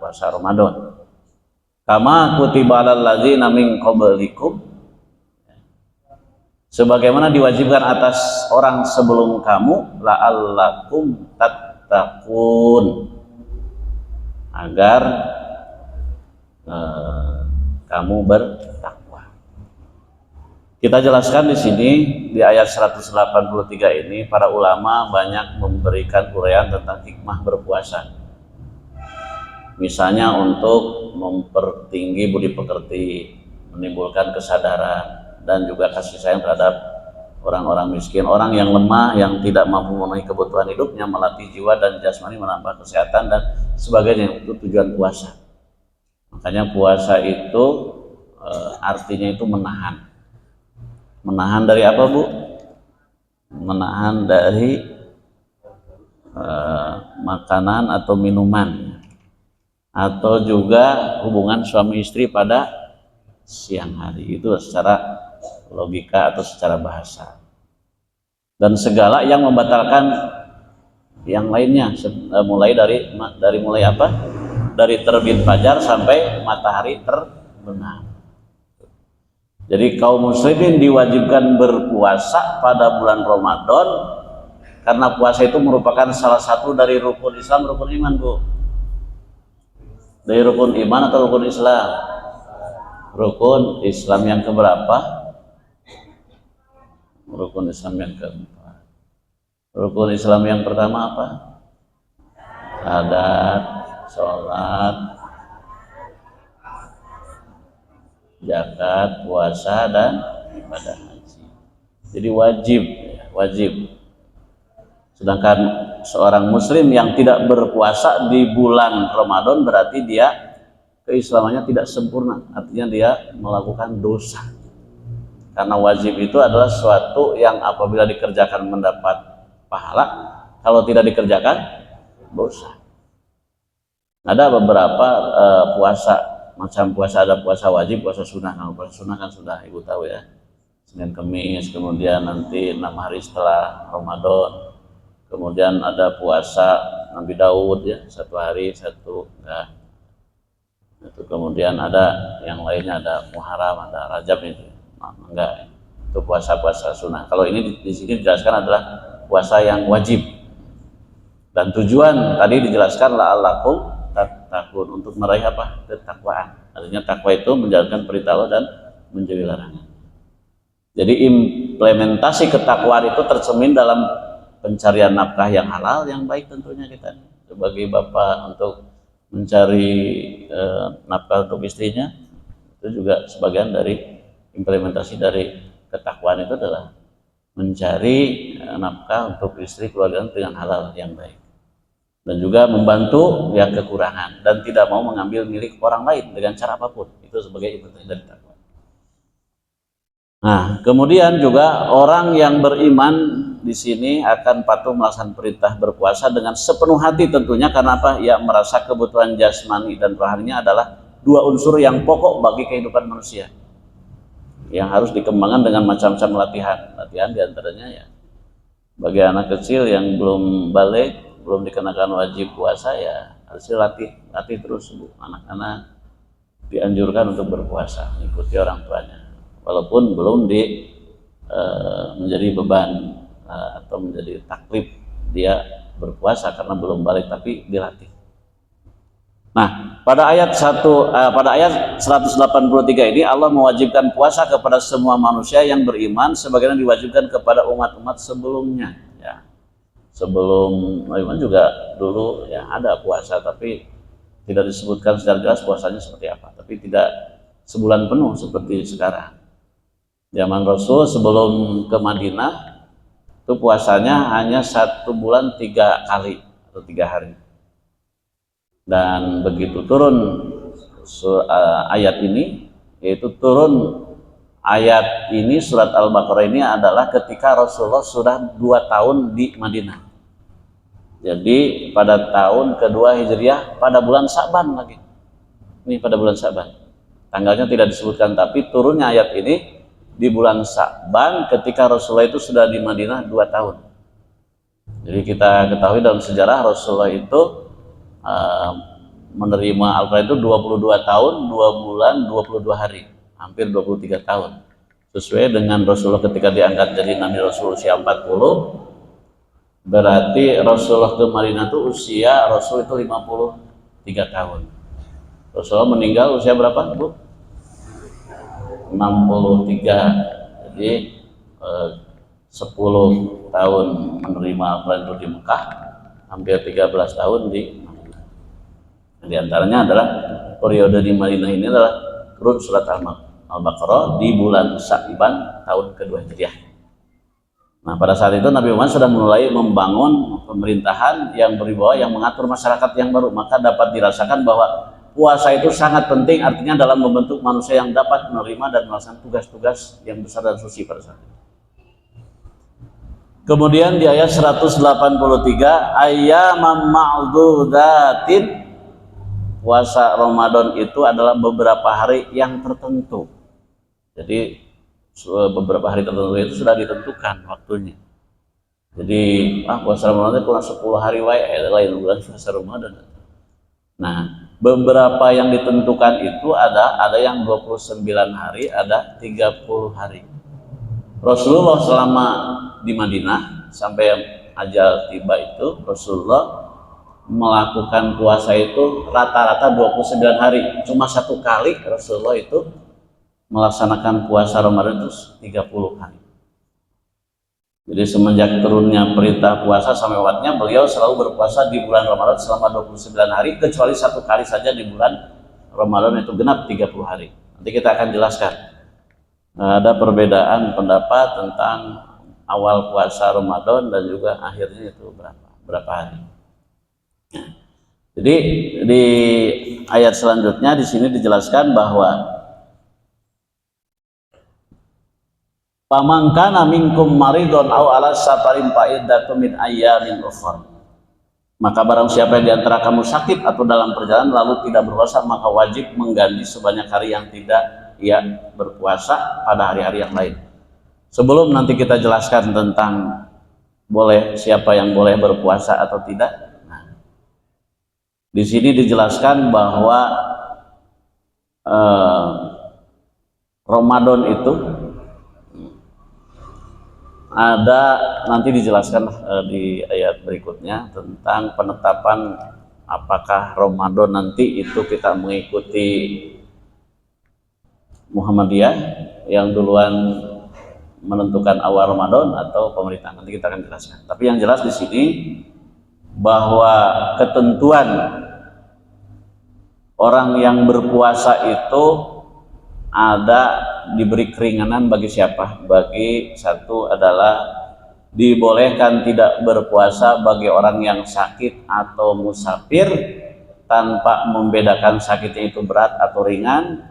puasa Ramadan. Kama kutiba alal ladzina min qablikum, sebagaimana diwajibkan atas orang sebelum kamu, la'allakum tattaqun, agar kamu bertakwa. Kita jelaskan di sini di ayat 183 ini, para ulama banyak memberikan uraian tentang hikmah berpuasa. Misalnya untuk mempertinggi budi pekerti, menimbulkan kesadaran, dan juga kasih sayang terhadap orang-orang miskin, orang yang lemah, yang tidak mampu memenuhi kebutuhan hidupnya, melatih jiwa dan jasmani, menambah kesehatan dan sebagainya. Itu tujuan puasa. Makanya puasa itu artinya itu menahan. Menahan dari apa, Bu? Menahan dari makanan atau minuman, atau juga hubungan suami istri pada siang hari. Itu secara logika atau secara bahasa. Dan segala yang membatalkan yang lainnya, mulai mulai apa? Dari terbit fajar sampai matahari terbenam. Jadi kaum muslimin diwajibkan berpuasa pada bulan Ramadan karena puasa itu merupakan salah satu dari rukun Islam, rukun iman, Bu. Dari rukun iman atau rukun Islam? Rukun Islam yang keberapa? Rukun Islam yang keempat. Rukun Islam yang pertama apa? Syahadat, sholat, zakat, puasa, dan ibadah haji. Jadi wajib. Sedangkan seorang muslim yang tidak berpuasa di bulan Ramadan berarti dia keislamannya tidak sempurna, artinya dia melakukan dosa. Karena wajib itu adalah sesuatu yang apabila dikerjakan mendapat pahala, kalau tidak dikerjakan dosa. Ada beberapa puasa, macam puasa, ada puasa wajib, puasa sunnah. Kalau puasa sunnah kan sudah Ibu tahu ya, Senin Kemis, kemudian nanti 6 hari setelah Ramadan. Kemudian ada puasa Nabi Daud ya, 1 hari 1 enggak. Itu kemudian ada yang lainnya, ada Muharram, ada Rajab itu. Enggak. Itu puasa-puasa sunnah. Kalau ini di sini dijelaskan adalah puasa yang wajib. Dan tujuan tadi dijelaskan la'allakum tattaqun, untuk meraih apa? Ketakwaan. Artinya takwa itu menjalankan perintah Allah dan menjauhi larangan. Jadi implementasi ketakwaan itu tercermin dalam pencarian nafkah yang halal, yang baik tentunya kita sebagai bapak untuk mencari nafkah untuk istrinya, itu juga sebagian dari implementasi dari ketakwaan itu adalah mencari nafkah untuk istri keluarga dengan halal yang baik, dan juga membantu yang kekurangan dan tidak mau mengambil milik orang lain dengan cara apapun. Itu sebagai implementasi dari takwa. Nah, kemudian juga orang yang beriman di sini akan patuh melaksanakan perintah berpuasa dengan sepenuh hati tentunya, karena apa? Ya, merasa kebutuhan jasmani dan rohaninya adalah dua unsur yang pokok bagi kehidupan manusia, yang harus dikembangkan dengan macam-macam latihan diantaranya ya bagi anak kecil yang belum balik, belum dikenakan wajib puasa, ya harus latih terus. Anak-anak dianjurkan untuk berpuasa, mengikuti orang tuanya, walaupun belum menjadi beban atau menjadi taklif dia berpuasa karena belum balik, tapi dilatih. Nah, pada ayat 183 ini Allah mewajibkan puasa kepada semua manusia yang beriman sebagaimana diwajibkan kepada umat-umat sebelumnya ya. Sebelum iman juga dulu ya ada puasa, tapi tidak disebutkan secara jelas puasanya seperti apa, tapi tidak sebulan penuh seperti sekarang. Zaman Rasul sebelum ke Madinah itu puasanya hanya 1 bulan 3 kali atau 3 hari. Dan begitu turun ayat ini, yaitu turun ayat ini, surat Al-Baqarah ini adalah ketika Rasulullah sudah 2 tahun di Madinah. Jadi pada tahun kedua Hijriah, pada bulan Sa'ban lagi. Ini pada bulan Sa'ban. Tanggalnya tidak disebutkan, tapi turunnya ayat ini di bulan Sa'ban ketika Rasulullah itu sudah di Madinah 2 tahun. Jadi kita ketahui dalam sejarah Rasulullah itu menerima Al-Quran itu 22 tahun, 2 bulan, 22 hari, hampir 23 tahun. Sesuai dengan Rasulullah ketika diangkat jadi Nabi Rasul usia 40, berarti Rasulullah ke Madinah itu usia Rasul itu 53 tahun. Rasulullah meninggal usia berapa, Bu? 63. Jadi 10 tahun menerima Al-Quran itu di Mekah, hampir 13 tahun di Madinah. Di antaranya adalah periode di Madinah ini adalah turun surat Al-Baqarah di bulan Sya'ban tahun kedua Hijriah. Nah, pada saat itu Nabi Muhammad sudah mulai membangun pemerintahan yang berwibawa, yang mengatur masyarakat yang baru. Maka dapat dirasakan bahwa puasa itu sangat penting, artinya dalam membentuk manusia yang dapat menerima dan melaksanakan tugas-tugas yang besar dan suci pada saat itu. Kemudian di ayat 183, ayyamam ma'dudatin, puasa Ramadan itu adalah beberapa hari yang tertentu. Jadi beberapa hari tertentu itu sudah ditentukan waktunya. Jadi puasa Ramadan itu kurang 10 hari wae, lain bulan puasa Ramadan. Nah, beberapa yang ditentukan itu ada yang 29 hari, ada 30 hari. Rasulullah selama di Madinah sampai ajal tiba itu, Rasulullah melakukan puasa itu rata-rata 29 hari. Cuma satu kali Rasulullah itu melaksanakan puasa Ramadan itu 30 hari. Jadi semenjak turunnya perintah puasa sampai wafatnya, beliau selalu berpuasa di bulan Ramadan selama 29 hari, kecuali satu kali saja di bulan Ramadan itu genap 30 hari. Nanti kita akan jelaskan. Ada perbedaan pendapat tentang awal puasa Ramadan dan juga akhirnya itu berapa hari. Jadi di ayat selanjutnya di sini dijelaskan bahwa pamangkana minkum maridon aw ala safarin fa iddatun min ayyamin ukhra. Maka barang siapa yang diantara kamu sakit atau dalam perjalanan lalu tidak berpuasa, maka wajib mengganti sebanyak hari yang tidak ia berpuasa pada hari-hari yang lain. Sebelum nanti kita jelaskan tentang siapa yang boleh berpuasa atau tidak. Nah, di sini dijelaskan bahwa Ramadan itu ada, nanti dijelaskan di ayat berikutnya tentang penetapan apakah Ramadan nanti itu kita mengikuti Muhammadiyah yang duluan menentukan awal Ramadan atau pemerintah, nanti kita akan jelaskan. Tapi yang jelas di sini bahwa ketentuan orang yang berpuasa itu ada diberi keringanan bagi siapa? Bagi satu adalah dibolehkan tidak berpuasa bagi orang yang sakit atau musafir tanpa membedakan sakitnya itu berat atau ringan.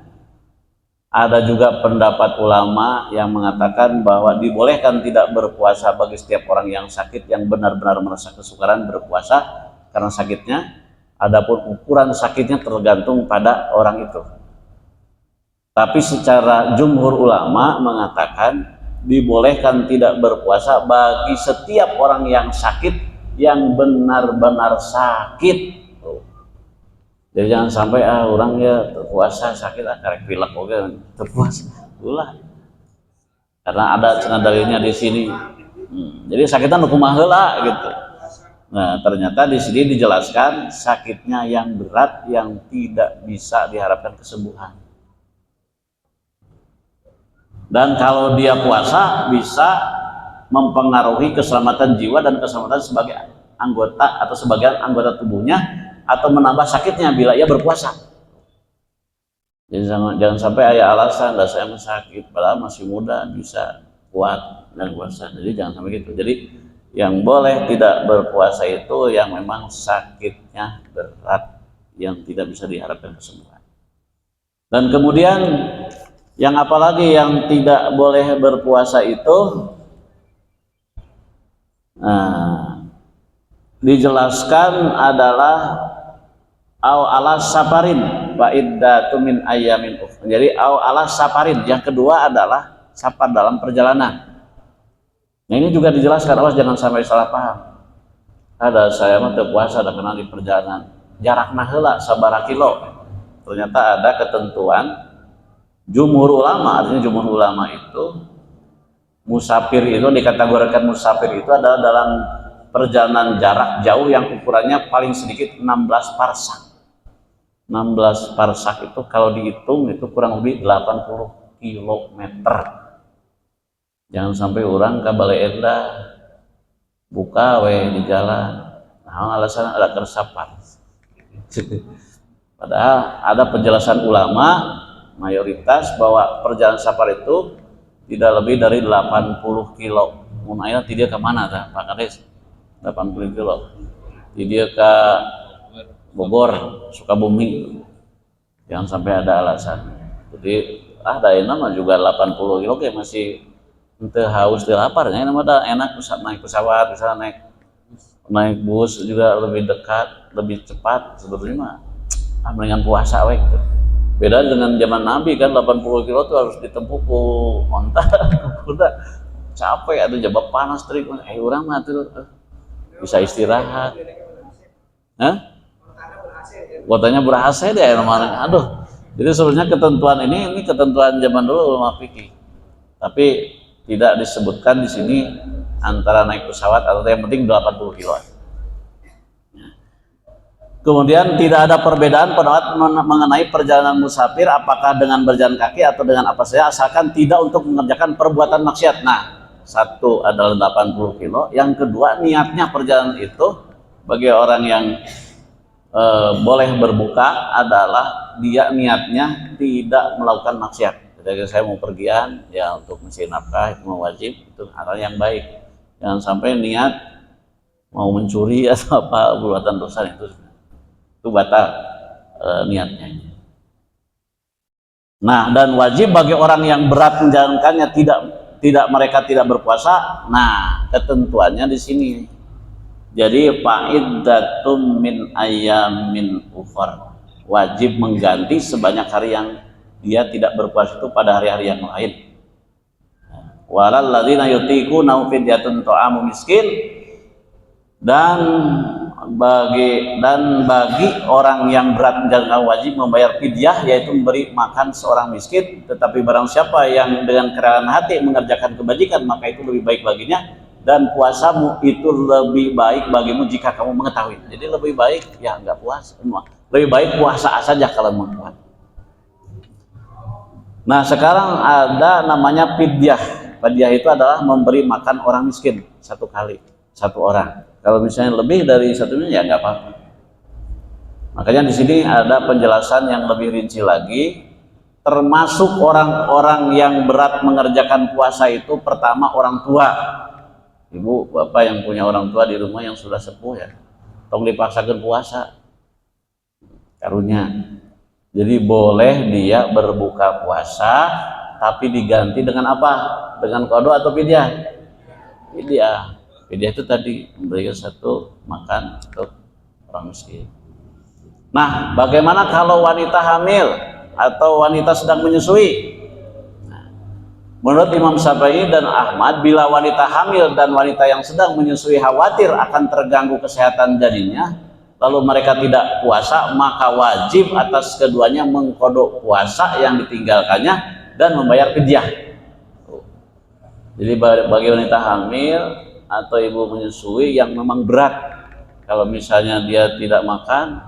Ada juga pendapat ulama yang mengatakan bahwa dibolehkan tidak berpuasa bagi setiap orang yang sakit yang benar-benar merasa kesukaran berpuasa karena sakitnya. Adapun ukuran sakitnya tergantung pada orang itu. Tapi secara jumhur ulama mengatakan dibolehkan tidak berpuasa bagi setiap orang yang sakit, yang benar-benar sakit. Jadi jangan sampai orang ya terpuasa sakit karek pilek oke terpuasa ulah. Karena ada dalilnya di sini. Jadi sakitnya nu kumaha heula gitu. Nah, ternyata di sini dijelaskan sakitnya yang berat yang tidak bisa diharapkan kesembuhan. Dan kalau dia puasa bisa mempengaruhi keselamatan jiwa dan keselamatan sebagai anggota atau sebagian anggota tubuhnya, atau menambah sakitnya bila ia berpuasa. Jadi jangan sampai ada alasan saya sakit padahal masih muda bisa kuat dan puasa. Jadi jangan sampai gitu. Jadi yang boleh tidak berpuasa itu yang memang sakitnya berat yang tidak bisa diharapkan kesembuhan. Dan kemudian yang apalagi yang tidak boleh berpuasa itu dijelaskan adalah au ala safarin wa iddatun min ayyamin ukhra. Jadi au ala safarin yang kedua adalah safar dalam perjalanan. Nah, ini juga dijelaskan, awas jangan sampai salah paham. Ada saya mah puasa ada kenal di perjalanan. jarakna heula sabaraha kilo. Ternyata ada ketentuan jumhur ulama, artinya jumhur ulama itu musafir itu dikategorikan musafir itu adalah dalam perjalanan jarak jauh yang ukurannya paling sedikit 16 parsak. 16 parsak itu kalau dihitung itu kurang lebih 80 kilometer. Jangan sampai orang ke Baleenda buka di jalan. Nah, alasan ada keresapan. Padahal ada penjelasan ulama mayoritas bahwa perjalanan safar itu tidak lebih dari 80 kilo. Mun aya ti dia ke mana tah Pak Kades? 80 kilo. Ti dia ke Bogor, Sukabumi. Jangan sampai ada alasan. Jadi daina mah juga 80 kilo kayak masih ente haus teu lapar nya mah enak naik pesawat, misalnya naik bus juga lebih dekat, lebih cepat sebetulnya mah mendingan puasa we gitu. Beda dengan zaman Nabi kan 80 kilo tuh harus ditempuh ku onta udah capek ada jabab panas terik urang mah tuh bisa istirahat. Hah? Kuotanya berhasil deh kemarin. Aduh. Jadi sebenarnya ketentuan ini ketentuan zaman dulu ulama fikih. Tapi tidak disebutkan di sini antara naik pesawat atau yang penting 80 kilo. Kemudian tidak ada perbedaan pendapat mengenai perjalanan musafir apakah dengan berjalan kaki atau dengan apa saja asalkan tidak untuk mengerjakan perbuatan maksiat. Nah, satu adalah 80 kilo, yang kedua niatnya perjalanan itu bagi orang yang boleh berbuka adalah dia niatnya tidak melakukan maksiat. Ketika saya mau pergian ya untuk mencari nafkah itu wajib, itu hal yang baik. Jangan sampai niat mau mencuri atau apa perbuatan dosa itu batal niatnya. Nah, dan wajib bagi orang yang berat menjalankannya mereka tidak berpuasa. Nah, ketentuannya di sini. Jadi fa'iddatum min ayyamin ukhar. Wajib mengganti sebanyak hari yang dia tidak berpuasa itu pada hari-hari yang lain. Walal ladzina yutiquna fidyatun ta'amu miskin, dan bagi orang yang berat menjalankan wajib membayar fidyah, yaitu memberi makan seorang miskin. Tetapi barang siapa yang dengan kerelaan hati mengerjakan kebajikan, maka itu lebih baik baginya, dan puasamu itu lebih baik bagimu jika kamu mengetahui. Jadi lebih baik ya enggak puasa, lebih baik puasa saja kalau mau kuat. Nah, sekarang ada namanya fidyah. Fidyah itu adalah memberi makan orang miskin satu kali, satu orang. Kalau misalnya lebih dari satunya ya nggak apa-apa. Makanya di sini ada penjelasan yang lebih rinci lagi. Termasuk orang-orang yang berat mengerjakan puasa itu pertama orang tua. Ibu, bapak yang punya orang tua di rumah yang sudah sepuh ya, tong dipaksakan puasa karunya. Jadi boleh dia berbuka puasa, tapi diganti dengan apa? Dengan qada atau fidyah? Fidyah. Fidyah itu tadi memberikan satu makan untuk orang miskin. Nah, bagaimana kalau wanita hamil atau wanita sedang menyusui? Nah, menurut Imam Syafi'i dan Ahmad, bila wanita hamil dan wanita yang sedang menyusui khawatir akan terganggu kesehatan janinnya, lalu mereka tidak puasa, maka wajib atas keduanya mengqada puasa yang ditinggalkannya dan membayar fidyah. Jadi bagi wanita hamil atau ibu menyusui yang memang berat, kalau misalnya dia tidak makan,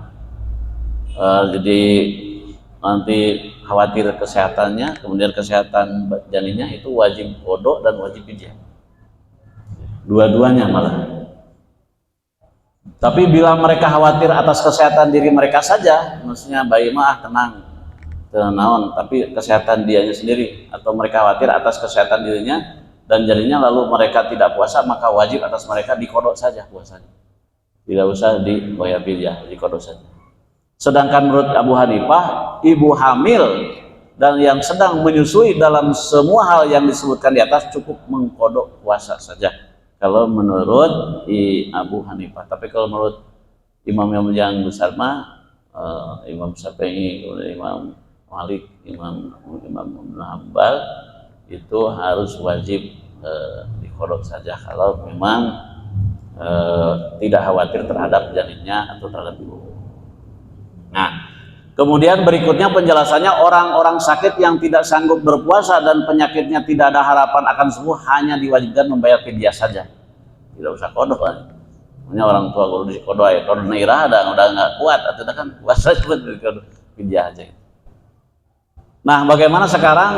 jadi nanti khawatir kesehatannya, kemudian kesehatan janinnya, itu wajib qada dan wajib fidyah. Dua-duanya malah. Tapi bila mereka khawatir atas kesehatan diri mereka saja, maksudnya bayi mah tenang, naon, tapi kesehatan dianya sendiri, atau mereka khawatir atas kesehatan dirinya dan jadinya lalu mereka tidak puasa, maka wajib atas mereka diqada saja puasanya. Tidak usah dibayar fidyah, diqada saja. Sedangkan menurut Abu Hanifah, ibu hamil dan yang sedang menyusui dalam semua hal yang disebutkan di atas cukup mengqada puasa saja. Kalau menurut Abu Hanifah. Tapi kalau menurut imam yang besar mah Imam Syafi'i, Imam Malik, Imam Hambal, itu harus wajib diqada saja kalau memang tidak khawatir terhadap janinnya atau terhadap ibu. Nah, kemudian berikutnya penjelasannya, orang-orang sakit yang tidak sanggup berpuasa dan penyakitnya tidak ada harapan akan sembuh hanya diwajibkan membayar fidyah saja, tidak usah qada. Hanya orang tua kalau di qada ya qada nairah udah nggak kuat atau kan puasa cuma fidyah aja. Nah, bagaimana sekarang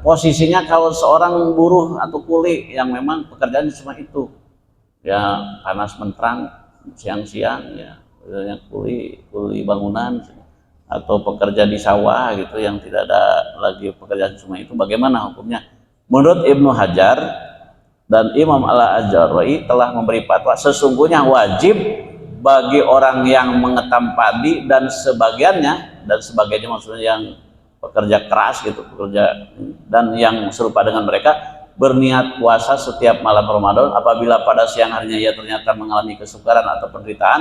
posisinya kalau seorang buruh atau kuli yang memang pekerjaannya cuma itu, ya panas menterang siang-siang, ya kuli bangunan atau pekerja di sawah gitu yang tidak ada lagi pekerjaan cuma itu, bagaimana hukumnya? Menurut Ibnu Hajar dan Imam Al-Ajurri telah memberi fatwa sesungguhnya wajib bagi orang yang mengetam padi dan sebagainya maksudnya yang pekerja keras gitu, pekerja dan yang serupa dengan mereka berniat puasa setiap malam Ramadan apabila pada siang harinya ia ternyata mengalami kesukaran atau penderitaan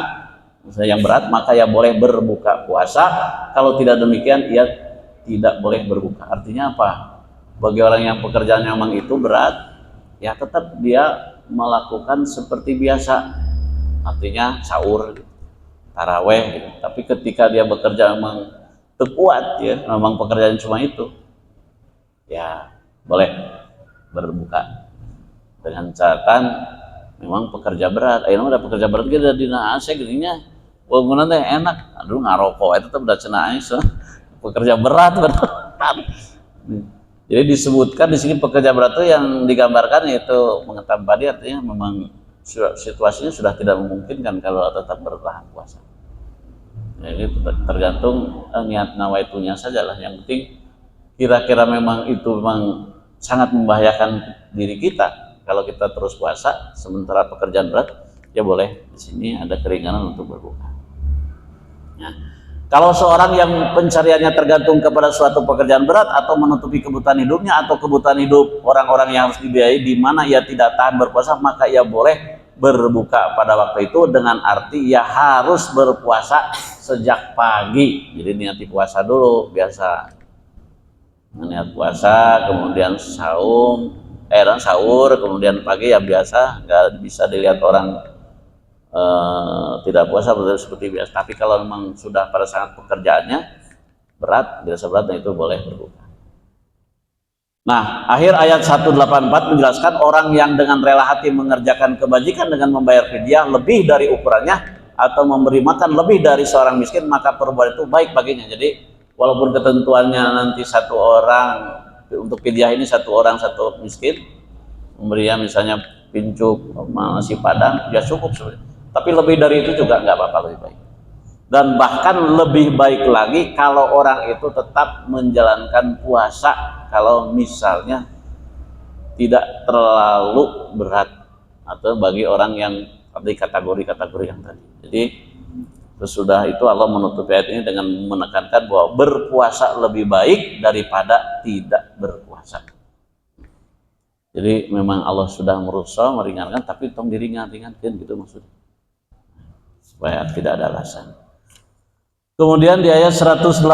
misalnya yang berat, maka ia boleh berbuka puasa. Kalau tidak demikian ia tidak boleh berbuka. Artinya apa? Bagi orang yang pekerjaannya memang itu berat, ya tetap dia melakukan seperti biasa, artinya sahur, taraweh gitu. Tapi ketika dia bekerja memang terkuat, ya memang pekerjaan cuma itu, ya boleh berbuka dengan catatan memang pekerja berat. Ayo udah pekerja berat kita di AC gininya bangunan teh enak, aduh ngarokok itu tetap udah cenah so. Pekerja berat betul. Jadi disebutkan di sini pekerja berat itu yang digambarkan yaitu mengetam padi, artinya memang situasinya sudah tidak memungkinkan kalau tetap bertahan puasa. Jadi tergantung niat nawaitunya saja lah. Yang penting kira-kira memang itu memang sangat membahayakan diri kita kalau kita terus puasa sementara pekerjaan berat, ya boleh di sini ada keringanan untuk berbuka. Ya. Kalau seorang yang pencariannya tergantung kepada suatu pekerjaan berat atau menutupi kebutuhan hidupnya atau kebutuhan hidup orang-orang yang harus dibiayai di mana ia tidak tahan berpuasa, maka ia boleh berbuka pada waktu itu dengan arti ia harus berpuasa sejak pagi. Jadi niati puasa dulu, biasa niat puasa, kemudian sahur, kemudian pagi ya biasa, nggak bisa dilihat orang tidak puasa seperti biasa. Tapi kalau memang sudah pada saat pekerjaannya berat, biasa berat, nah itu boleh berbuka. Nah, akhir ayat 184 menjelaskan orang yang dengan rela hati mengerjakan kebajikan dengan membayar fidyah lebih dari ukurannya atau memberi makan lebih dari seorang miskin, maka perbuatan itu baik baginya. Jadi walaupun ketentuannya nanti satu orang untuk fidyah ini satu orang satu miskin, memberinya misalnya pincuk nasi padang, ya cukup sebenarnya. Tapi lebih dari itu juga nggak apa-apa, lebih baik. Dan bahkan lebih baik lagi kalau orang itu tetap menjalankan puasa kalau misalnya tidak terlalu berat atau bagi orang yang di kategori-kategori yang tadi. Jadi sesudah itu Allah menutupi ayat ini dengan menekankan bahwa berpuasa lebih baik daripada tidak berpuasa. Jadi memang Allah sudah merusak, meringankan, tapi tolong diringan-ringankan gitu maksudnya, supaya tidak ada alasan. Kemudian di ayat 185,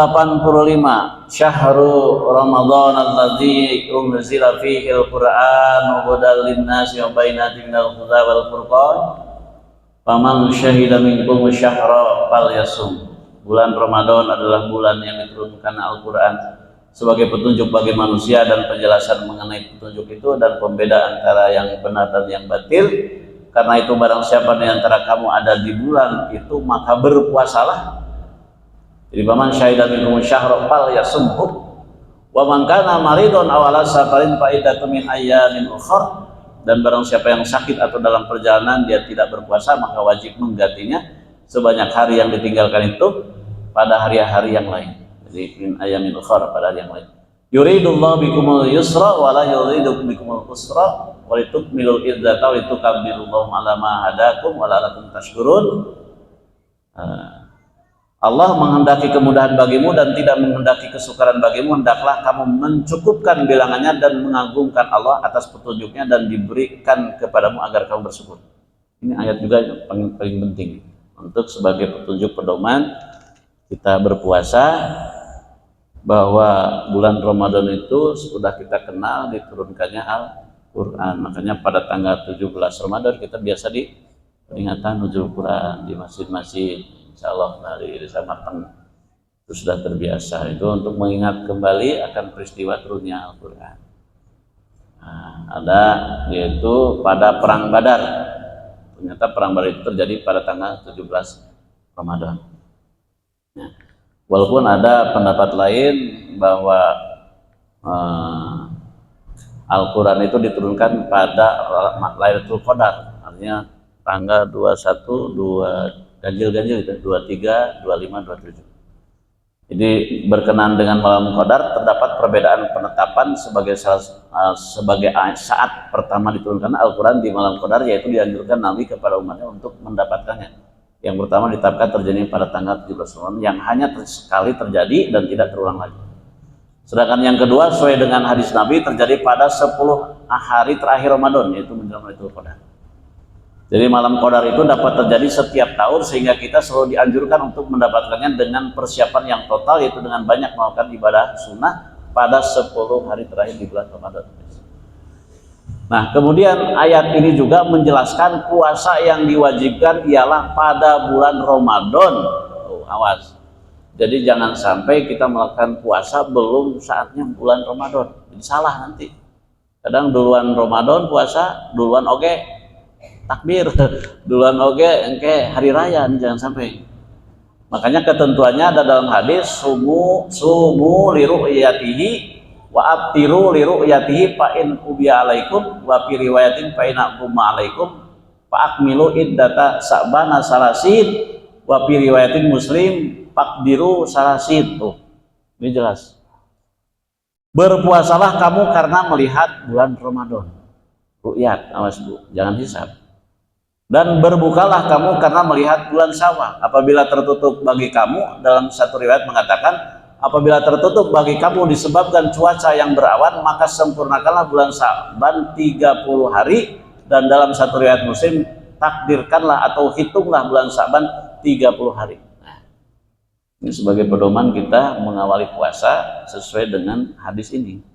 Syahrul Ramadan alladzi unzila fihi al-Qur'an hudal lin-nasi wa bayyinatin minal huda wal furqan faman syahida minkum syahra falyasum. Bulan Ramadan adalah bulan yang diturunkan Al-Qur'an sebagai petunjuk bagi manusia dan penjelasan mengenai petunjuk itu dan pembeda antara yang benar dan yang batil. Karena itu barang siapa di antara kamu ada di bulan itu maka berpuasalah. Jadi paman syahidan minkum syahra falyasumhu wa man kana maridun aw ala safarin fa iddatun min ayyamin ukhra, dan barang siapa yang sakit atau dalam perjalanan dia tidak berpuasa maka wajib menggantinya sebanyak hari yang ditinggalkan itu pada hari-hari yang lain. Jadi min ayyamin ukhra, pada hari yang lain. Yuridullahu bikumul yusra wa la yuridu bikumul usra wa litukmilul iddata wa litukabbirullaha ala ma hadakum wa la'allakum tashkurun. Allah menghendaki kemudahan bagimu dan tidak menghendaki kesukaran bagimu, hendaklah kamu mencukupkan bilangannya dan mengagungkan Allah atas petunjuknya dan diberikan kepadamu agar kamu bersyukur. Ini ayat juga yang paling penting untuk sebagai petunjuk pedoman kita berpuasa, bahwa bulan Ramadan itu sudah kita kenal diturunkannya Al-Quran. Makanya pada tanggal 17 Ramadan kita biasa di peringatan nuzul Quran di masjid-masjid. Insya Allah dari Samarkand Itu sudah terbiasa, itu untuk mengingat kembali akan peristiwa turunnya Al-Quran. Nah, ada yaitu pada perang Badar. Ternyata perang Badar itu terjadi pada tanggal 17 Ramadan. Nah, walaupun ada pendapat lain bahwa Al-Quran itu diturunkan pada Lailatul Qadar, artinya tanggal 21, 2 ganjil-ganjil itu 23, 25, 27. Jadi berkenaan dengan malam Qadar terdapat perbedaan penetapan sebagai saat pertama diturunkan Al-Quran di malam Qadar, yaitu dianjurkan Nabi kepada umatnya untuk mendapatkannya. Yang pertama ditetapkan terjadi pada tanggal 17 Ramadan yang hanya sekali terjadi dan tidak terulang lagi. Sedangkan yang kedua sesuai dengan hadis Nabi terjadi pada 10 hari terakhir Ramadan, yaitu menjelang Lailatul Qadar. Jadi malam Qadar itu dapat terjadi setiap tahun sehingga kita selalu dianjurkan untuk mendapatkannya dengan persiapan yang total, yaitu dengan banyak melakukan ibadah sunnah pada 10 hari terakhir di bulan Ramadan. Nah, kemudian ayat ini juga menjelaskan puasa yang diwajibkan ialah pada bulan Ramadan. Awas. Jadi jangan sampai kita melakukan puasa belum saatnya bulan Ramadan. Jadi salah nanti. Kadang duluan Ramadan puasa, duluan oke takbir, duluan oke engke hari raya, ini jangan sampai. Makanya ketentuannya ada dalam hadis sumu li ru'yatihi wa abtiru li ru'yatihi fa in ubiya alaikum wa fi riwayatin fa in aquma alaikum fa akmilu iddata sa'bana salasin wa fi riwayatin Muslim faqdiru salasin. Tuh. Ini jelas. Berpuasalah kamu karena melihat bulan Ramadan. Ru'yat, awas Bu, jangan hisab. Dan berbukalah kamu karena melihat bulan Syawal. Apabila tertutup bagi kamu, dalam satu riwayat mengatakan, apabila tertutup bagi kamu disebabkan cuaca yang berawan, maka sempurnakanlah bulan Sa'ban 30 hari. Dan dalam satu riwayat Muslim, takdirkanlah atau hitunglah bulan Sa'ban 30 hari. Nah, ini sebagai pedoman kita mengawali puasa sesuai dengan hadis ini.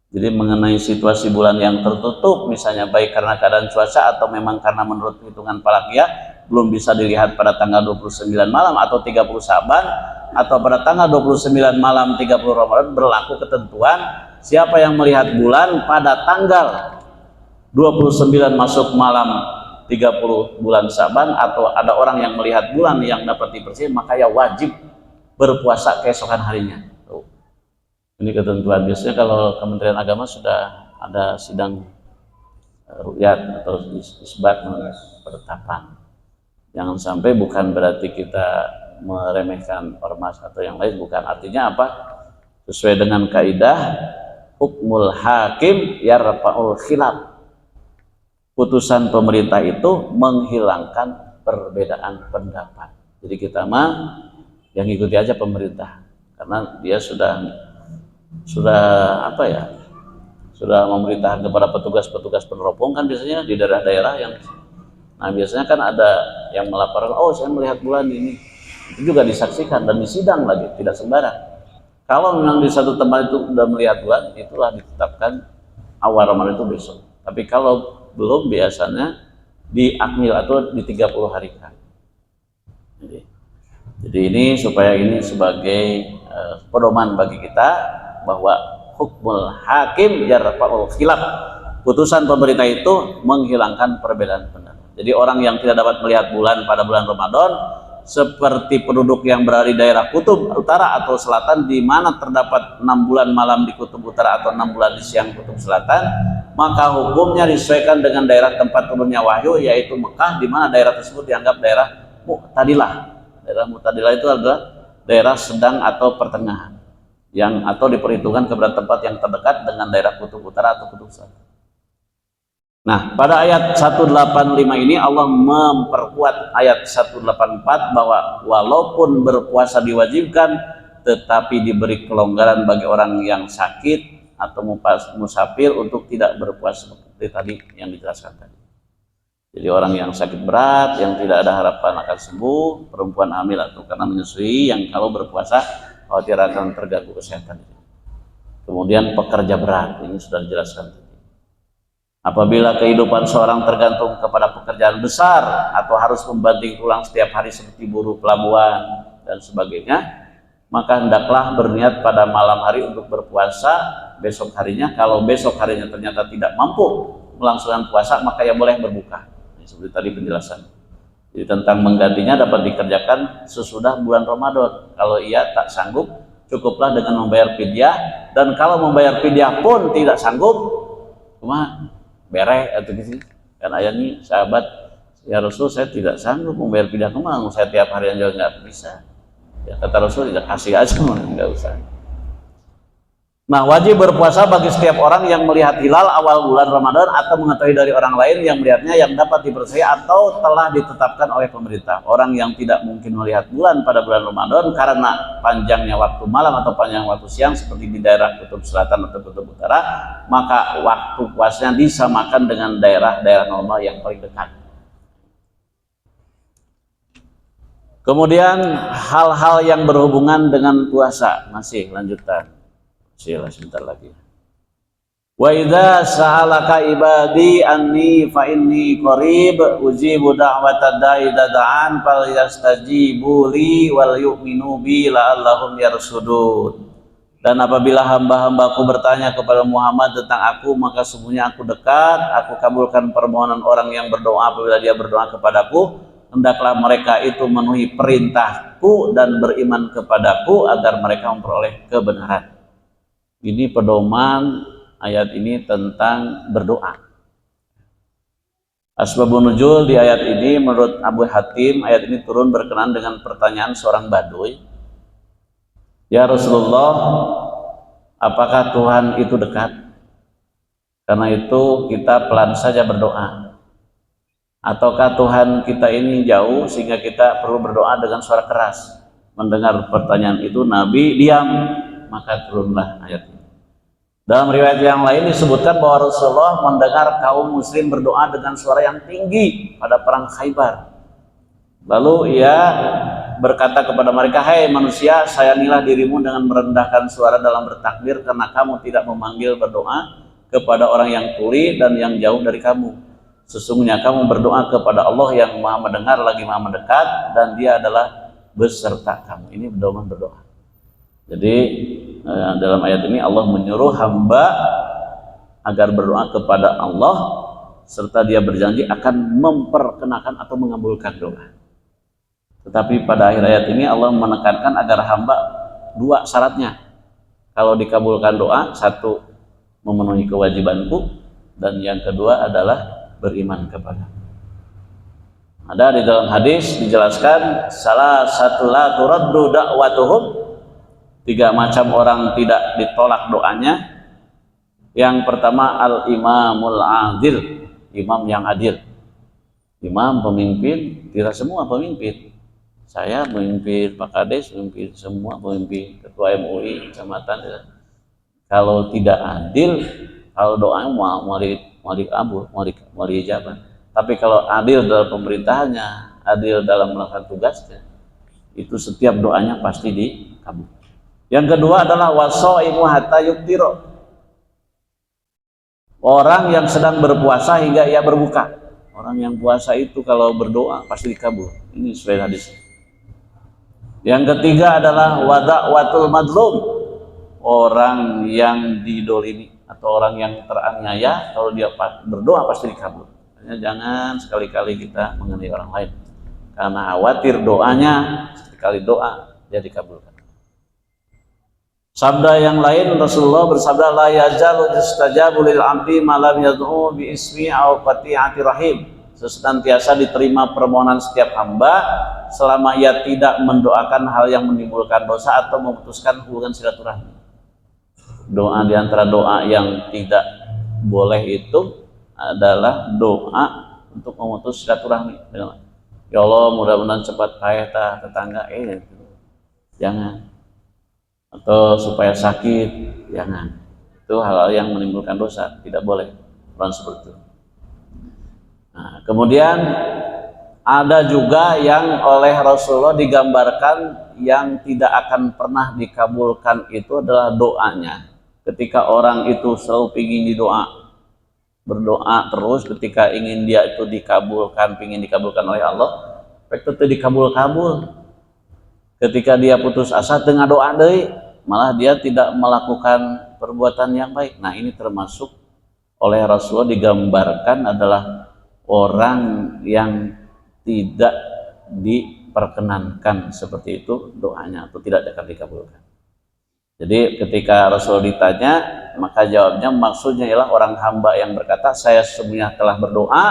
Jadi mengenai situasi bulan yang tertutup, misalnya baik karena keadaan cuaca atau memang karena menurut hitungan falakia belum bisa dilihat pada tanggal 29 malam atau 30 Sa'ban, atau pada tanggal 29 malam 30 Ramadan, berlaku ketentuan siapa yang melihat bulan pada tanggal 29 masuk malam 30 bulan Sa'ban, atau ada orang yang melihat bulan yang dapat dipercaya, maka ya wajib berpuasa keesokan harinya. Ini ketentuan. Biasanya kalau Kementerian Agama sudah ada sidang ru'yat atau isbat penetapan. Jangan sampai bukan berarti kita meremehkan ormas atau yang lain, bukan. Artinya apa? Sesuai dengan kaidah hukmul hakim yarfa'ul khilaf. Putusan pemerintah itu menghilangkan perbedaan pendapat. Jadi kita mah yang ikuti aja pemerintah, karena dia sudah apa ya, sudah memerintahkan kepada petugas-petugas peneropong kan biasanya di daerah-daerah yang, nah biasanya kan ada yang melaporkan, oh saya melihat bulan ini, itu juga disaksikan dan disidang lagi, tidak sembarang. Kalau memang di satu tempat itu sudah melihat bulan, itulah ditetapkan awal Ramadan itu besok. Tapi kalau belum, biasanya diakmil atau di 30 hari kan. Jadi ini supaya ini sebagai pedoman bagi kita bahwa hukmul hakim yarfa'ul khilaf, putusan pemerintah itu menghilangkan perbedaan pendapat. Jadi orang yang tidak dapat melihat bulan pada bulan Ramadan, seperti penduduk yang berada di daerah kutub utara atau selatan, di mana terdapat 6 bulan malam di kutub utara atau 6 bulan di siang kutub selatan, maka hukumnya disesuaikan dengan daerah tempat turunnya wahyu, yaitu Mekah, di mana daerah tersebut dianggap daerah mu'tadilah. Daerah mu'tadilah itu adalah daerah sedang atau pertengahan, yang atau diperhitungkan kepada tempat yang terdekat dengan daerah kutub utara atau kutub selatan. Nah, pada ayat 185 ini Allah memperkuat ayat 184 bahwa walaupun berpuasa diwajibkan, tetapi diberi kelonggaran bagi orang yang sakit atau musafir untuk tidak berpuasa, seperti tadi yang dijelaskan tadi. Jadi orang yang sakit berat, yang tidak ada harapan akan sembuh, perempuan hamil atau karena menyusui, yang kalau berpuasa khawatir akan terganggu kesehatan. Kemudian pekerja berat, ini sudah dijelaskan. Apabila kehidupan seorang tergantung kepada pekerjaan besar atau harus membanting tulang setiap hari seperti buruh pelabuhan dan sebagainya, maka hendaklah berniat pada malam hari untuk berpuasa besok harinya. Kalau besok harinya ternyata tidak mampu melangsungkan puasa, maka ya boleh berbuka. Seperti tadi penjelasan. Jadi tentang menggantinya dapat dikerjakan sesudah bulan Ramadan. Kalau ia tak sanggup, cukuplah dengan membayar fidyah. Dan kalau membayar fidyah pun tidak sanggup, cuma bereh atau gitu. Kan ayatnya sahabat, ya Rasul saya tidak sanggup membayar fidyah, kemana saya tiap hari juga nggak bisa. Ya, kata Rasul, ya kasih aja, nggak usah. Nah, wajib berpuasa bagi setiap orang yang melihat hilal awal bulan Ramadan atau mengetahui dari orang lain yang melihatnya yang dapat dipercaya atau telah ditetapkan oleh pemerintah. Orang yang tidak mungkin melihat bulan pada bulan Ramadan karena panjangnya waktu malam atau panjang waktu siang seperti di daerah kutub selatan atau kutub utara, maka waktu puasanya disamakan dengan daerah-daerah normal yang paling dekat. Kemudian hal-hal yang berhubungan dengan puasa, masih lanjutan. Sebentar lagi. Wa idza sa'alaka ibadi anni fa inni qarib ujibu da'watad da'i dada'an falyastajibu li wal yu'minu bi la'allahum yarsudun. Dan apabila hamba-hambaku bertanya kepada Muhammad tentang aku, maka sesungguhnya aku dekat, aku kabulkan permohonan orang yang berdoa apabila dia berdoa kepadaku. Hendaklah mereka itu memenuhi perintahku dan beriman kepadaku agar mereka memperoleh kebenaran. Ini pedoman ayat ini tentang berdoa. Asbabun nuzul di ayat ini menurut Abu Hatim, ayat ini turun berkenaan dengan pertanyaan seorang Baduy. Ya Rasulullah, apakah Tuhan itu dekat? Karena itu kita pelan saja berdoa. Ataukah Tuhan kita ini jauh sehingga kita perlu berdoa dengan suara keras? Mendengar pertanyaan itu Nabi diam, maka turunlah ayat ini. Dalam riwayat yang lain disebutkan bahwa Rasulullah mendengar kaum muslim berdoa dengan suara yang tinggi pada perang Khaybar. Lalu ia berkata kepada mereka, "Hai manusia, sayangilah dirimu dengan merendahkan suara dalam bertakbir karena kamu tidak memanggil berdoa kepada orang yang tuli dan yang jauh dari kamu. Sesungguhnya kamu berdoa kepada Allah yang Maha mendengar lagi Maha mendekat dan Dia adalah beserta kamu." Ini pedoman berdoa. Jadi dalam ayat ini Allah menyuruh hamba agar berdoa kepada Allah serta Dia berjanji akan memperkenakan atau mengabulkan doa. Tetapi pada akhir ayat ini Allah menekankan agar hamba dua syaratnya. Kalau dikabulkan doa, satu memenuhi kewajibanku, dan yang kedua adalah beriman kepada. Ada di dalam hadis dijelaskan salah satu la turaddu da'watuhum, tiga macam orang tidak ditolak doanya. Yang pertama al-imamul adil, imam yang adil. Imam pemimpin, tidak semua pemimpin. Saya pemimpin, Pak Kades pemimpin, semua pemimpin, ketua MUI, kecamatan. Kalau tidak adil, kalau doanya mau dikabul, mau diijabah. Tapi kalau adil dalam pemerintahannya, adil dalam melakukan tugasnya, itu setiap doanya pasti dikabul. Yang kedua adalah wasaimu hatta yuftira, orang yang sedang berpuasa hingga ia berbuka. Orang yang puasa itu kalau berdoa pasti dikabul. Ini sesuai hadis. Yang ketiga adalah wada'watul madlum, orang yang didolimi atau orang yang teraniaya, kalau dia berdoa pasti dikabul. Jangan sekali-kali kita mengenai orang lain, karena khawatir doanya sekali doa dia dikabulkan. Sabda yang lain Rasulullah bersabda, la yazalu yustajabu lil abdi ma lam yad'u bi ismi aw qati'ati rahim. Senantiasa diterima permohonan setiap hamba selama ia tidak mendoakan hal yang menimbulkan dosa atau memutuskan hubungan silaturahmi. Doa di antara doa yang tidak boleh itu adalah doa untuk memutus silaturahmi. Ya Allah, mudah-mudahan cepat kaya tetangga, jangan. Atau supaya sakit, jangan. Itu hal-hal yang menimbulkan dosa, tidak boleh orang seperti itu. Nah, kemudian ada juga yang oleh Rasulullah digambarkan yang tidak akan pernah dikabulkan, itu adalah doanya. Ketika orang itu selalu ingin berdoa terus, ketika ingin dia itu dikabulkan, ingin dikabulkan oleh Allah, itu dikabul-kabul. ketika dia putus asa tengah doa deui, malah dia tidak melakukan perbuatan yang baik. Nah, ini termasuk oleh Rasulullah digambarkan adalah orang yang tidak diperkenankan seperti itu doanya, atau tidak akan dikabulkan. Jadi ketika Rasul ditanya, maka jawabnya maksudnya ialah orang hamba yang berkata, saya sesungguhnya telah berdoa,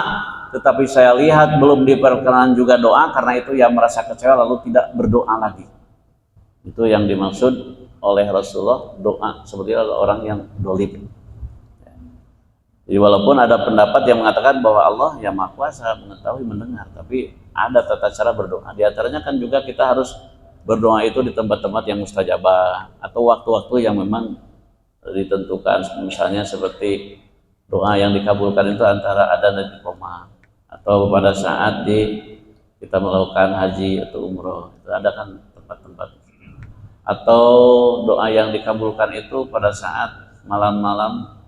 tetapi saya lihat belum diperkenan juga doa, karena itu ia merasa kecewa lalu tidak berdoa lagi. Itu yang dimaksud oleh Rasulullah doa seperti orang yang dolim. Jadi walaupun ada pendapat yang mengatakan bahwa Allah yang Maha Kuasa mengetahui, mendengar, tapi ada tata cara berdoa. Di antaranya kan juga kita harus berdoa itu di tempat-tempat yang mustajabah atau waktu-waktu yang memang ditentukan, misalnya seperti doa yang dikabulkan itu antara adzan dan iqamah, atau pada saat kita melakukan haji atau umroh, itu ada kan tempat-tempat. Atau doa yang dikabulkan itu pada saat malam-malam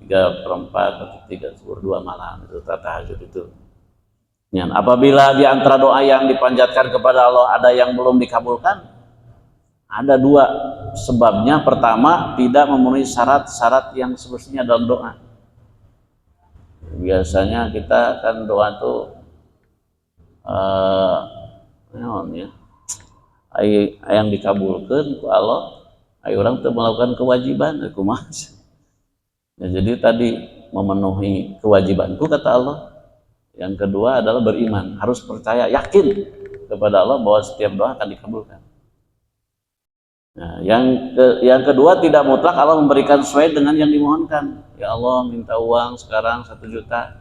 3/4 atau 3/2 malam, itu tahajud itu. Ya, apabila di antara doa yang dipanjatkan kepada Allah ada yang belum dikabulkan, ada dua sebabnya. Pertama, tidak memenuhi syarat-syarat yang semestinya dalam doa. Biasanya kita kan doa tuh yang dikabulkan ku Allah, orang tuh melakukan kewajiban, aku mas. Ya, jadi tadi memenuhi kewajibanku kata Allah. Yang kedua adalah beriman, harus percaya, yakin kepada Allah bahwa setiap doa akan dikabulkan. Nah, yang kedua, tidak mutlak Allah memberikan sesuai dengan yang dimohonkan. Ya Allah minta uang sekarang 1 juta,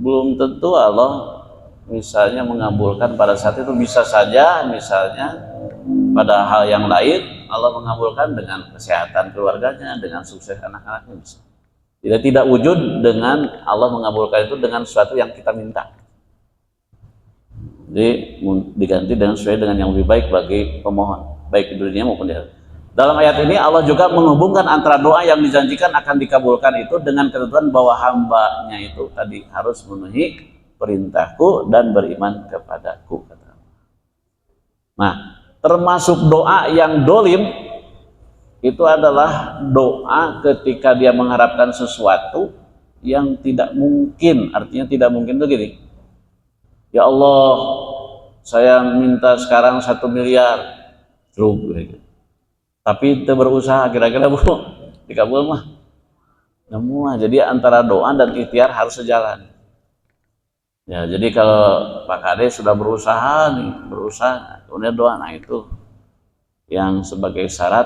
belum tentu Allah misalnya mengabulkan pada saat itu. Bisa saja misalnya pada hal yang lain Allah mengabulkan dengan kesehatan keluarganya, dengan sukses anak-anaknya, bisa. Tidak wujud dengan Allah mengabulkan itu dengan sesuatu yang kita minta. Jadi diganti dengan sesuai dengan yang lebih baik bagi pemohon, baik di dunia maupun di akhirat. Dalam ayat ini Allah juga menghubungkan antara doa yang dijanjikan akan dikabulkan itu dengan ketentuan bahwa hambanya itu tadi harus memenuhi perintahku dan beriman kepadaku. Nah, termasuk doa yang dolim itu adalah doa ketika dia mengharapkan sesuatu yang tidak mungkin. Artinya tidak mungkin itu gini, ya Allah saya minta sekarang 1 miliar, tapi itu berusaha, kira-kira Bu dikabul mah semua. Jadi antara doa dan ikhtiar harus sejalan. Ya, jadi kalau Pak Kades sudah berusaha kemudian doa, nah itu yang sebagai syarat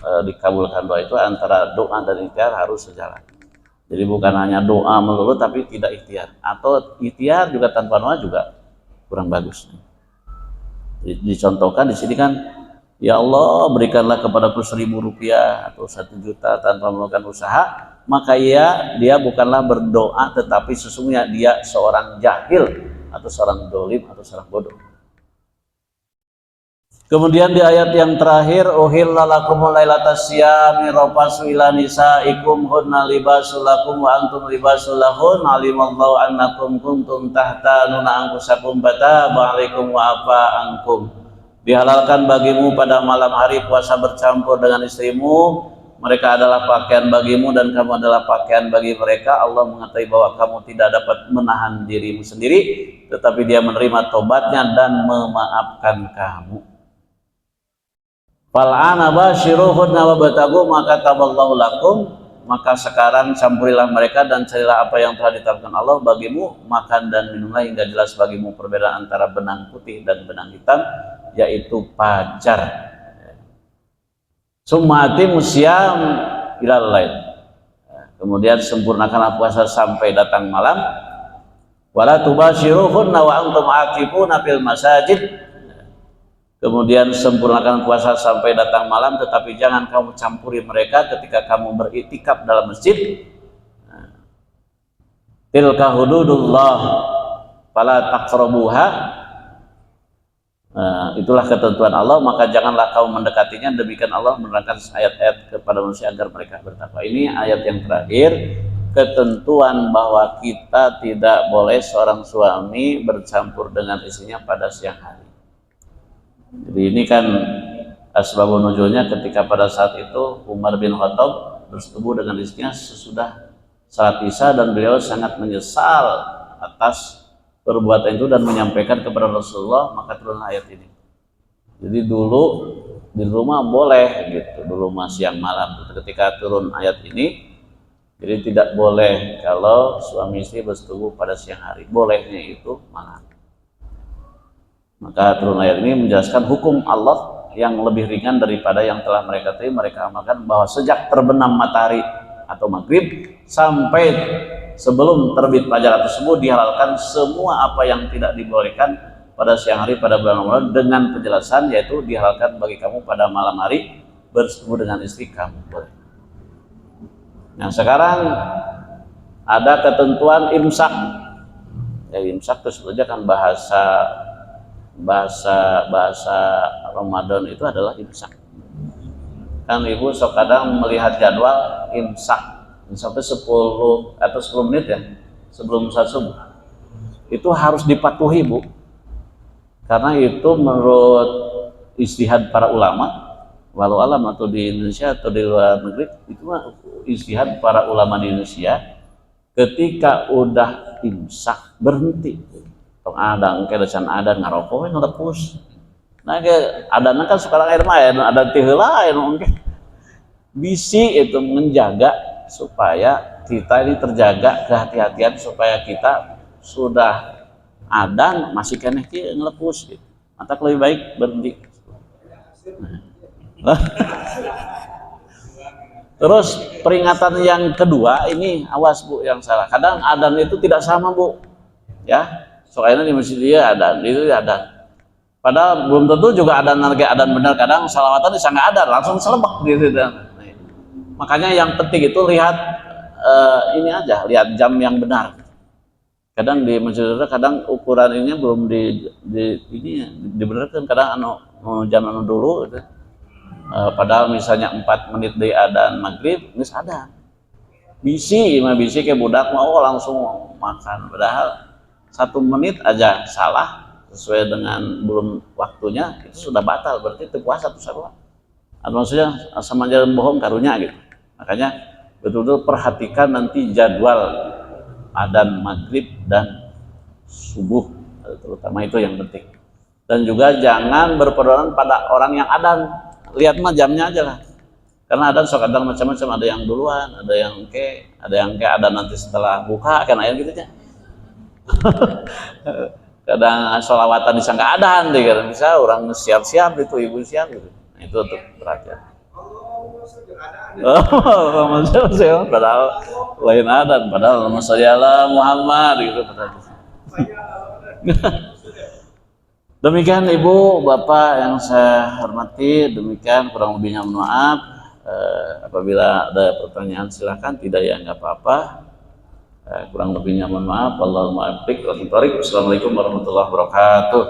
dikabulkan doa itu, antara doa dan ikhtiar harus sejalan. Jadi bukan hanya doa melulu tapi tidak ikhtiar, atau ikhtiar juga tanpa doa juga kurang bagus. Dicontohkan di sini kan, ya Allah berikanlah kepadaku 1.000 rupiah atau 1 juta tanpa melakukan usaha, maka dia bukanlah berdoa, tetapi sesungguhnya dia seorang jahil atau seorang dolim atau seorang bodoh. Kemudian di ayat yang terakhir, uhilla lakumul lailatas syiyami rafasu ila nisaikum hunna libasul lakum wa antum libasul lahun alimallahu annakum kuntum tahtanuna anfusakum fataba alaikum wa afa ankum. Dihalalkan bagimu pada malam hari puasa bercampur dengan istrimu, mereka adalah pakaian bagimu dan kamu adalah pakaian bagi mereka. Allah mengetahui bahwa kamu tidak dapat menahan dirimu sendiri, tetapi Dia menerima tobatnya dan memaafkan kamu. Fal'ana bashiruhunna wabtagu maka taballahu lakum, maka sekarang campurilah mereka dan carilah apa yang telah ditetapkan Allah bagimu, makan dan minumlah hingga jelas bagimu perbedaan antara benang putih dan benang hitam, yaitu pajar. Summa atimus syiyam ilal lail, kemudian sempurnakanlah puasa sampai datang malam. Wala tubashiruhunna wa antum aqifuna fil masajid, kemudian sempurnakan puasa sampai datang malam, tetapi jangan kamu campuri mereka ketika kamu beriktikaf dalam masjid. Tilka hududullah fala taqrabuha, itulah ketentuan Allah, maka janganlah kamu mendekatinya. Demikian Allah menerangkan ayat-ayat kepada manusia agar mereka bertakwa. Ini ayat yang terakhir, ketentuan bahwa kita tidak boleh seorang suami bercampur dengan istrinya pada siang hari. Jadi ini kan asbabun nuzulnya ketika pada saat itu Umar bin Khattab bersetubuh dengan istrinya sesudah salat Isya dan beliau sangat menyesal atas perbuatan itu dan menyampaikan kepada Rasulullah, maka turun ayat ini. Jadi dulu di rumah boleh gitu, dulu siang malam. Ketika turun ayat ini, jadi tidak boleh kalau suami istri bersetubuh pada siang hari, bolehnya itu malam. Maka turun ayat ini menjelaskan hukum Allah yang lebih ringan daripada yang telah mereka terima, mereka amalkan, bahwa sejak terbenam matahari atau maghrib sampai sebelum terbit fajar tersebut dihalalkan semua apa yang tidak dibolehkan pada siang hari pada bulan Ramadan, dengan penjelasan yaitu dihalalkan bagi kamu pada malam hari bersetubuh dengan istri kamu boleh. Nah sekarang ada ketentuan imsak. Ya, imsak itu sebetulnya kan bahasa Ramadan itu adalah imsak. Kan ibu sok kadang melihat jadwal imsak sampai 10 atau 10 menit ya sebelum saat subuh. Itu harus dipatuhi, Bu. Karena itu menurut ijtihad para ulama, walau alam atau di Indonesia atau di luar negeri, itu ijtihad para ulama di Indonesia, ketika udah imsak berhenti. Tong adang ke desan adan ngarokok ngelepus. Nah ke adan kan sekarang air main ada tiheula aya mungkin. Bisi itu menjaga supaya kita ini terjaga kehati-hatian supaya kita sudah adan masih keneh kieu ngelepus gitu. Maka lebih baik berhenti. Nah. Terus peringatan yang kedua ini awas Bu yang salah. Kadang adan itu tidak sama Bu. Ya. Soalnya di masjid dia adan, itu adan. Padahal belum tentu juga adan benar. Kadang salawatan bisa nggak adan, langsung selebak gitu. Makanya yang penting itu lihat ini aja, lihat jam yang benar. Kadang di masjid kadang ukuran ini belum ini dibenarkan, kadang jam dulu gitu. Padahal misalnya 4 menit dari adan maghrib geus adan. Bisi kayak budak mau langsung makan, padahal 1 menit aja salah sesuai dengan belum waktunya itu sudah batal, berarti itu puasa tuh sarua. Atau maksudnya sama jalan bohong karunya gitu. Makanya betul-betul perhatikan nanti jadwal adzan maghrib dan subuh, terutama itu yang penting. Dan juga jangan berpedoman pada orang yang adzan, lihat mah jamnya aja lah. Karena adzan sok adzan macam-macam, ada yang duluan, ada yang adzan nanti setelah buka kan ayat gitu aja. Kadang sholawatan disangka adan deh, kadang bisa orang siap-siap itu ibu siap gitu. Nah, itu untuk perhatian. Oh, padahal lain adan, padahal nama saya lah Muhammad gitu padahal. Demikian Ibu, Bapak yang saya hormati, demikian kurang lebihnya mohon maaf. Apabila ada pertanyaan silakan, tidak ya nggak apa-apa. Kurang lebihnya mohon maaf. Allahumma a'fiq wa tariq. Assalamualaikum warahmatullahi wabarakatuh.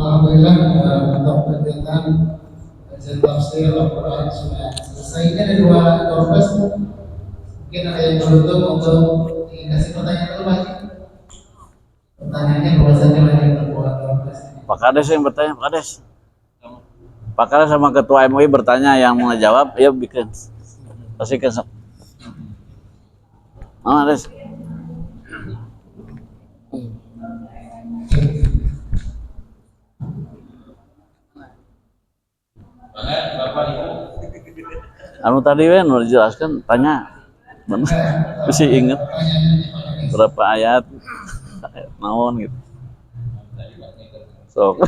Alhamdulillah untuk kegiatan kajian tafsir Al-Quran sudah selesai. Ini ada 2 torpes, mungkin ada yang beruntung untuk dikasih pertanyaan dulu Pak. Pertanyaannya bahwasanya lagi terbuat torpes. Pak Kades yang bertanya, Pak Kades. Pak Kades sama Ketua MUI bertanya, yang mau jawab, ya bikin. Pasti kesep. Oh, Kades. Bapak Ibu. Anu tadi udah dijelaskan, tanya. Masih inget berapa ayat naon gitu. Sok.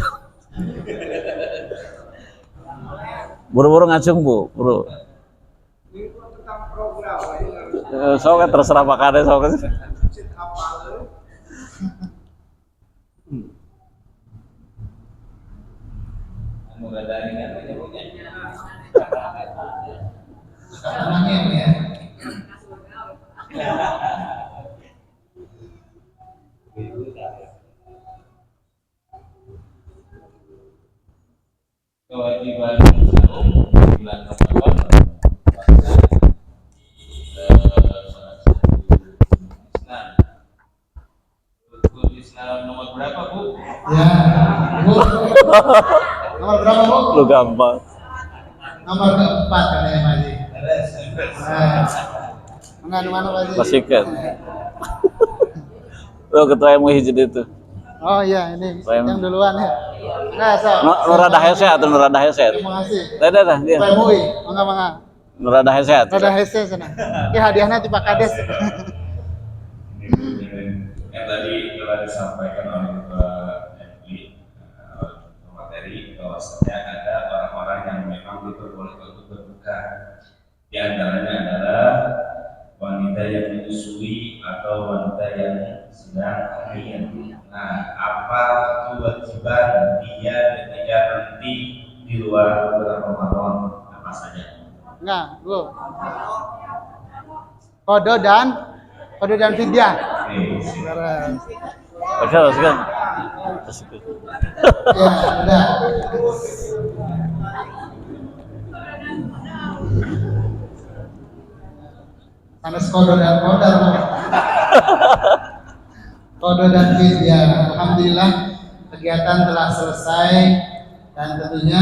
Buru-buru ngacung Bu, buru. Sok terserah Pak Kades sok. Kewajiban Ya, Bu. Nomor berapa, Bu? Lu gampang. Nomor keempat katanya Pak Haji. Mana Pak Haji? Pastikan. Tuh ketua MUI jadi itu. Oh iya, ini Saya- yang duluan ya. Enggak, so. Nurada heset atau Nurada heset? Terima kasih. Dah dia. Pak MUI, mangga. Nurada heset. Ada hese sana. Ini hadiahnya di Pak Kades. Yang tadi telah disampaikan oleh Ketua MUI materi bahwasanya ada orang-orang yang memang diperbolehkan untuk berbuka. Di antaranya adalah wanita yang menyusui atau wanita yang sedang hamil. Nah, apa kewajiban dia ketika nanti di luar bulan Ramadan apa saja? Enggak, Bu. Kode dan fidyah. Oke, siap. Beres. Pastikan. Ya, udah. Sanes kode dan kodar. Kode dan fidyah. Alhamdulillah kegiatan telah selesai dan tentunya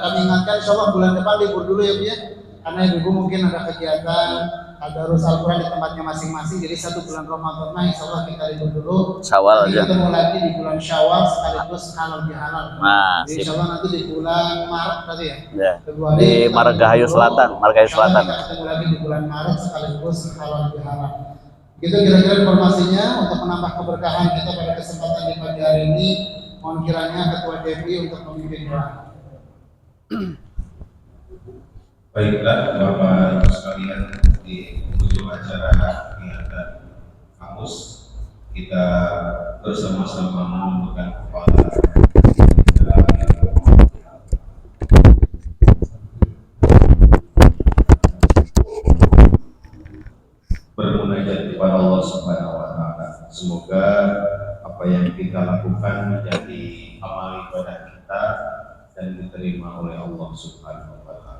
kami ingatkan insyaallah bulan depan libur dulu ya Bu ya. Karena ibu mungkin ada kegiatan tadarus Al-Quran di tempatnya masing-masing, jadi 1 bulan Ramadan insyaallah kita libur dulu. Syawal Nanti aja. ketemu lagi di bulan Syawal sekaligus halal bihalal. Nah, Jadi sip. insyaallah nanti di bulan Maret tadi ya. Ya. Februari Di kita Margahayu libur Selatan, dulu. Margahayu Insyaallah Selatan. kita ketemu lagi di bulan Maret sekaligus halal bihalal. Gitu kira-kira informasinya untuk menambah keberkahan kita pada kesempatan di pagi hari ini. Mohon kiranya Ketua DPI untuk memimpin doa. Baiklah Bapak Ibu sekalian, di ujung acara kegiatan kampus kita bersama-sama menundukkan kepala bermunajat kepada Allah Subhanahu wa taala. Semoga apa yang kita lakukan menjadi amal ibadah kita dan diterima oleh Allah Subhanahu wa taala.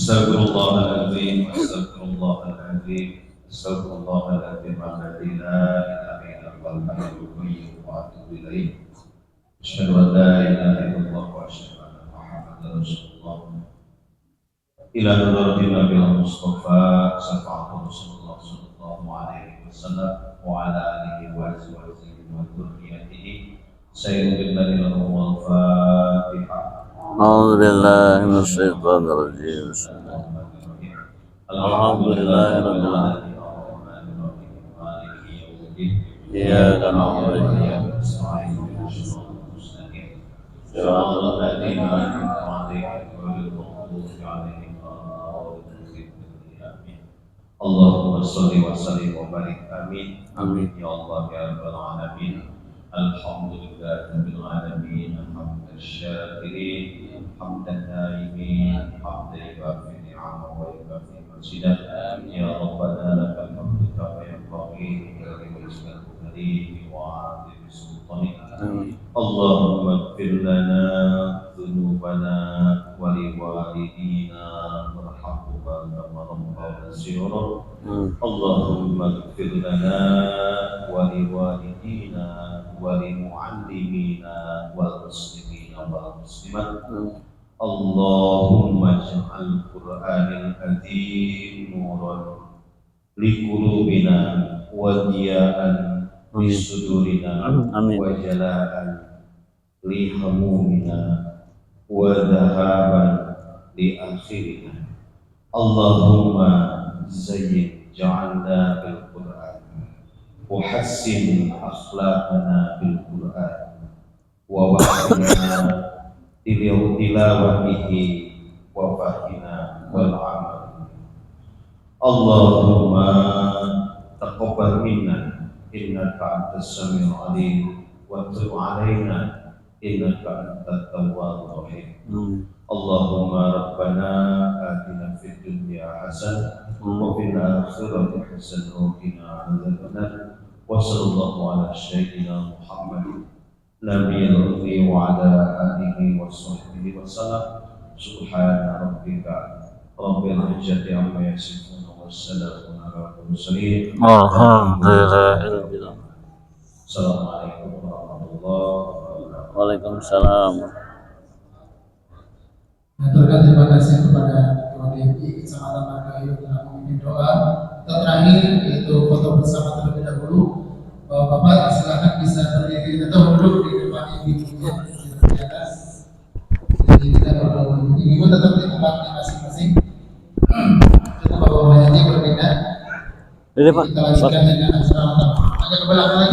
Astagfirullahaladzim, astagfirullahaladzim, astagfirullahaladzim, alladzi la ilaha illallah al-hayyul qayyum wa atubu ilaih. Asyhadu an la ilaha illallah wa asyhadu anna Muhammadar Rasulullah. Ila hadratin Nabil Mustafa sallallahu sallallahu alaihi wasallam wa ala alihi wa azwajihi wa dzurriyyatihi. Sayyidul ladina wal Fatihah. أعوذ بالله من الشيطان الرجيم. الحمد لله رب العالمين. إياك نعبد وإياك نستعين. صراط الذين أنعمت عليهم غير المغضوب عليهم ولا الضالين. اللهم صل وسلم وبارك آمين. آمين. يا الله يا رب العالمين. الحمد لله رب العالمين حمد الشاكرين حمد النائمين حمد يوافي نعمه ويكافئ مزيدا. يا ربنا لك الحمد كما ينبغي لوجهك الكريم وعظيم سلطانك. اللهم اغفر لنا ذنوبنا ولوالدينا وارحمهما كما ربونا صغارا. اللهم اغفر لنا ولوالدينا ولمعلمينا والمسلمين والمسلمات. اللهم اجعل القرآن العظيم نورا لقلوبنا وضياء لصدورنا آمين. وجلاء لهمومنا وذهابا لآخرنا. اللهم زين جعلنا بالقرآن وحسن أخلاقنا بالقرآن ووفقنا تلاوته وفهمنا والعمل. اللهم تقبل منا إنك أنت السميع العليم وتب علينا إنك أنت التواب الرحيم. اللهم ربنا آتنا في الدنيا حسنة وفي الآخرة حسنة وقنا عذاب النار. وصلى الله على سيدنا محمد نبي الأمي وعلى آله وصحبه وسلم. سبحان ربك رب العزة عما يصفون والسلام على المرسلين. الحمد لله رب العالمين. Assalamualaikum warahmatullahi wabarakatuh. Waalaikumsalam. Aturkan terima kasih kepada Ketua DPI Kecamatan Margahayu telah memimpin doa. Kita terakhir yaitu foto bersama terlebih dahulu. Bapak silakan bisa berdiri atau duduk di depan ibu-ibunya di atas. Jadi kita berdoa. Ibu tetap di tempatnya masing-masing. Kita bawa wajahnya berbeda. Jadi Pak. Kita lanjutkan dengan acara agak ke belakang lagi.